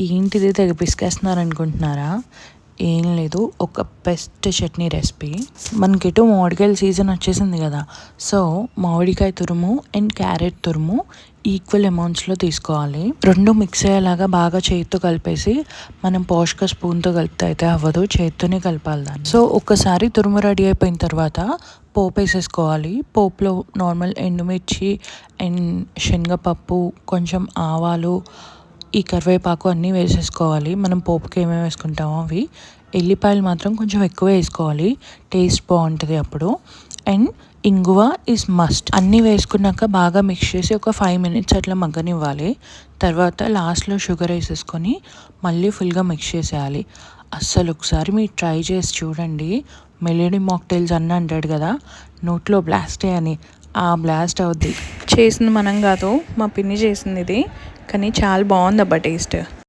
ఏంటిది తెగ పిసికేస్తున్నారు అనుకుంటున్నారా? ఏం లేదు, ఒక బెస్ట్ చట్నీ రెసిపీ. మనకిటు మామిడికాయల సీజన్ వచ్చేసింది కదా, సో మామిడికాయ తురుము అండ్ క్యారెట్ తురుము ఈక్వల్ అమౌంట్స్లో తీసుకోవాలి. రెండు మిక్స్ అయ్యేలాగా బాగా చేతితో కలిపేసి, మనం పోషక స్పూన్తో కలిపితే అయితే అవ్వదు, చేతితోనే కలపాలి దాన్ని. సో ఒక్కసారి తురుము రెడీ అయిపోయిన తర్వాత పోపు వేసేసుకోవాలి. పోపులో నార్మల్ ఎండుమిర్చి అండ్ శనగపప్పు, కొంచెం ఆవాలు, ఈ కరివేపాకు అన్నీ వేసేసుకోవాలి. మనం పోపుకి ఏమేమి వేసుకుంటామో అవి. ఎల్లిపాయలు మాత్రం కొంచెం ఎక్కువ వేసుకోవాలి, టేస్ట్ బాగుంటుంది అప్పుడు. అండ్ ఇంగువ ఈజ్ మస్ట్. అన్నీ వేసుకున్నాక బాగా మిక్స్ చేసి ఒక 5 minutes అట్లా మగ్గనివ్వాలి. తర్వాత లాస్ట్లో షుగర్ వేసేసుకొని మళ్ళీ ఫుల్గా మిక్స్ చేసేయాలి. అస్సలు ఒకసారి మీరు ట్రై చేసి చూడండి. మెలోడీ మాక్టైల్స్ అన్నీ అంటాడు కదా, నోట్లో బ్లాస్ట్ అని, ఆ బ్లాస్ట్ అవుద్ది. చేసింది మనం కాదు, మా పిన్ని చేసింది ఇది, కానీ చాలా బాగుంది అబ్బా టేస్ట్.